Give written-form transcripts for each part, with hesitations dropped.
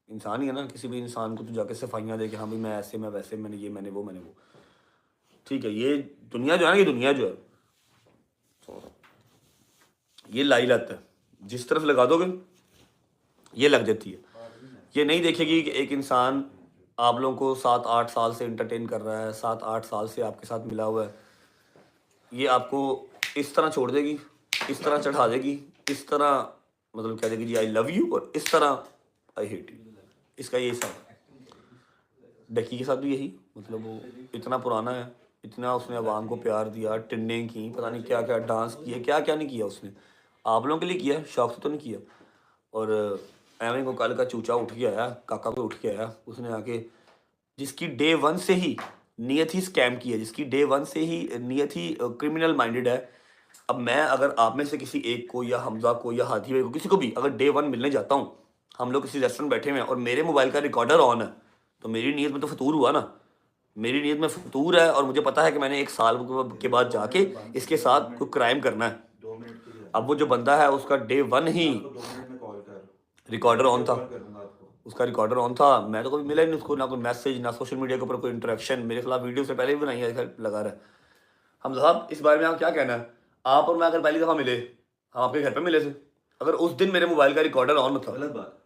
इंसान ही है ना, किसी भी इंसान को तो जाके सफाइयाँ दे कि हाँ भाई मैं ऐसे, मैं वैसे, मैंने ये, मैंने वो। ठीक है, ये दुनिया जो है ना, ये दुनिया जो है, ये लाई लत है, जिस तरफ लगा दोगे ये लग जाती है। ये नहीं देखेगी कि एक इंसान आप लोगों को 7-8 साल से एंटरटेन कर रहा है, 7-8 साल से आपके साथ मिला हुआ है, ये आपको इस तरह छोड़ देगी, इस तरह चढ़ा देगी, इस तरह मतलब कह देगी जी आई लव यू, और इस तरह आई हेट यू। इसका ये हिसाब है। डकी के साथ भी यही, मतलब वो इतना पुराना है, इतना उसने आवाम को प्यार दिया, टिन्नें की, पता नहीं क्या क्या डांस किए, क्या क्या नहीं किया उसने, आप लोगों के लिए किया, शौक से तो नहीं किया। और एवं को कल का चूचा उठ के आया, काका को उठ के आया, उसने आके जिसकी डे वन से ही नियत ही स्कैम की है, जिसकी डे वन से ही नियत ही क्रिमिनल माइंडेड है। अब मैं अगर आप में से किसी एक को या हमजा को या हाथी भाई को, किसी को भी अगर डे वन मिलने जाता हूँ, हम लोग किसी रेस्टोरेंट बैठे हुए हैं और मेरे मोबाइल का रिकॉर्डर ऑन है, तो मेरी नीयत में तो फतूर हुआ ना, मेरी नीयत में फतूर है, और मुझे पता है कि मैंने 1 साल के बाद जाके इसके साथ कोई क्राइम करना है। अब वो जो बंदा है उसका day one he recorder on था, उसका रिकॉर्डर ऑन था, मैं तो कभी मिला ही नहीं उसको, ना कोई मैसेज, ना सोशल मीडिया के ऊपर कोई इंटरेक्शन, मेरे खिलाफ वीडियो से पहले भी बनाई है, लगा रहा है। हम साहब इस बारे में आप क्या कहना है? आप और मैं अगर पहली दफ़ा मिले, हम आपके घर पे मिले थे, अगर उस दिन मेरे मोबाइल का रिकॉर्डर ऑन था, गलत बात,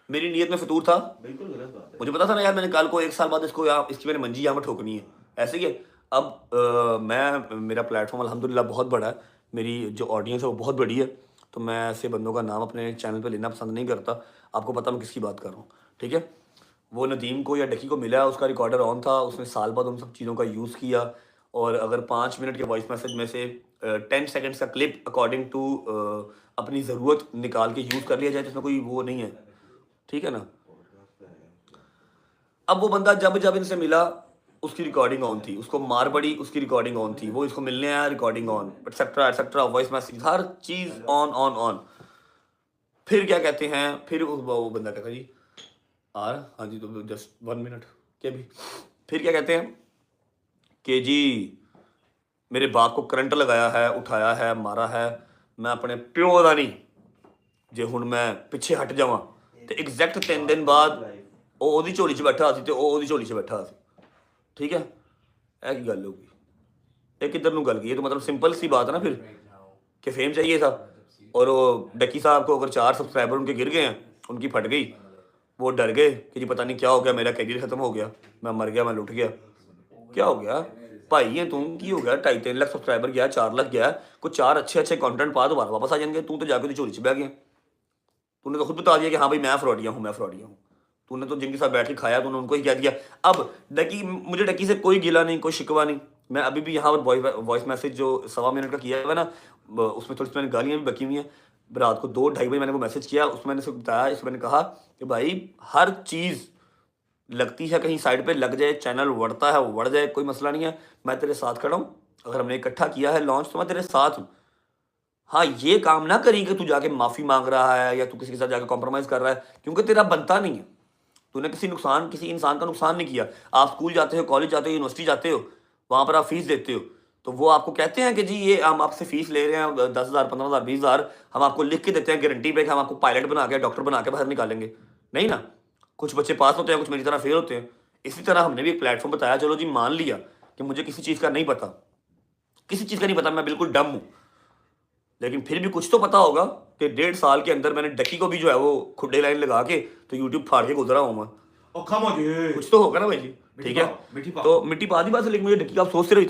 मेरी नीयत में फतूर था, बिल्कुल गलत बात है। मुझे पता था ना यार, मैंने कल को 1 साल बाद इसको यहाँ इसकी मैंने मंजी यहाँ पर ठोकनी है, ऐसे ही है। अब मेरा प्लेटफॉर्म अल्हम्दुलिल्लाह बहुत बड़ा है, मेरी जो ऑडियंस है वो बहुत बड़ी है, तो मैं ऐसे बंदों का नाम अपने चैनल पे लेना पसंद नहीं करता। आपको पता मैं किसकी बात कर रहा हूँ, ठीक है। वो नदीम को या डकी को मिला, उसका रिकॉर्डर ऑन था, उसने साल बाद उन सब चीज़ों का यूज़ किया, और अगर 5 मिनट के वॉइस मैसेज में से 10 सेकंड्स का क्लिप अकॉर्डिंग टू अपनी ज़रूरत निकाल के यूज़ कर लिया जाए, तो इसमें कोई वो नहीं है, ठीक है ना। अब वो बंदा जब जब इनसे मिला, उसकी रिकॉर्डिंग ऑन थी, उसको मार पड़ी, उसकी रिकॉर्डिंग ऑन थी, वो इसको मिलने आया, recording on, etcetera etcetera, voice message, her cheese on on on. फिर क्या कहते हैं, फिर वो बंदा कहता जी आ रहा, हाँ जी, तो जस्ट 1 मिनट क्या भी, फिर क्या कहते हैं कि जी मेरे बाप को करंट लगाया है, उठाया है, मारा है, मैं अपने प्यो का नहीं, जे हुण मैं पिछे हट जावां ते एग्जैक्ट 3 दिन बाद ਉਹ ਉਹਦੀ ਝੋਲੀ 'ਚ ਬੈਠਾ ਸੀ ਤੇ ਉਹ ਉਹਦੀ ਝੋਲੀ 'ਚ ਬੈਠਾ ਸੀ, ठीक है। ਇਹ ਕੀ ਗੱਲ ਹੋਗੀ, ਇਹ किधर ਨੂੰ गल गई, ये तो मतलब सिंपल सी बात है ना फिर, कि फेम चाहिए था, और वो डक्की साहब को अगर 4 सब्सक्राइबर उनके गिर गए हैं, उनकी फट गई, वो डर गए कि जी पता नहीं क्या हो गया, मेरा कैरियर खत्म हो गया, मैं मर गया, मैं लुट गया। क्या हो गया भाई, है तू की हो गया, 2.5-3 लाख सब्सक्राइबर गया, 4 लाख गया, कुछ 4 अच्छे अच्छे कंटेंट पा, दोबारा वापस आ जाएंगे, तू तो जाके चोरी च बह गया, तूने तो खुद बता दिया कि हाँ भाई मैं फ्रॉडिया हूँ, मैं फ्रॉडिया हूँ, तूने तो जिनके साथ बैठ के खाया तूने उनको ही कह दिया। अब डकी, मुझे डकी से कोई गिला नहीं, कोई शिकवा नहीं, मैं अभी भी यहाँ पर वॉइस मैसेज जो 1.25 मिनट का किया हुआ है ना, उसमें थोड़ी सी मैंने गालियाँ भी बकी हुई हैं। रात को 2-2:30 बजे मैंने वो मैसेज किया, उसमें मैंने उसको बताया, इसमें मैंने कहा कि भाई हर चीज़ लगती है कहीं साइड पे लग जाए, चैनल बढ़ता है वो बढ़ जाए, कोई मसला नहीं है, मैं तेरे साथ खड़ा हूँ, अगर हमने इकट्ठा किया है लॉन्च तो मैं तेरे साथ हूँ। हाँ, ये काम ना करी कि तू जाके माफ़ी मांग रहा है या तू किसी के साथ जाके कॉम्प्रोमाइज़ कर रहा है, क्योंकि तेरा बनता नहीं है, तूने किसी इंसान का नुकसान नहीं किया। आप स्कूल जाते हो, कॉलेज जाते हो, यूनिवर्सिटी जाते हो, वहाँ पर आप फीस देते हो, तो वो आपको कहते हैं कि जी ये हम आपसे फीस ले रहे हैं 10,000, 15,000, 20,000, हम आपको लिख के देते हैं गारंटी पे कि हम आपको पायलट बना के, डॉक्टर बना के बाहर निकालेंगे, नहीं ना। कुछ बच्चे पास होते हैं, कुछ मेरी तरह फेल होते हैं। इसी तरह हमने भी एक प्लेटफॉर्म बताया, चलो जी मान लिया कि मुझे किसी चीज़ का नहीं पता, किसी चीज़ का नहीं पता, मैं बिल्कुल डम हूँ, लेकिन फिर भी कुछ तो पता होगा कि 1.5 साल के अंदर मैंने डकी को भी जो है वो खुड्डे लाइन लगा के तो यूट्यूब फाड़ के गुजरा हूँ मैं, कुछ तो होगा ना भाई जी, ठीक है। तो मिट्टी पा दी बात है, लेकिन मुझे डकी आप सोचते रहो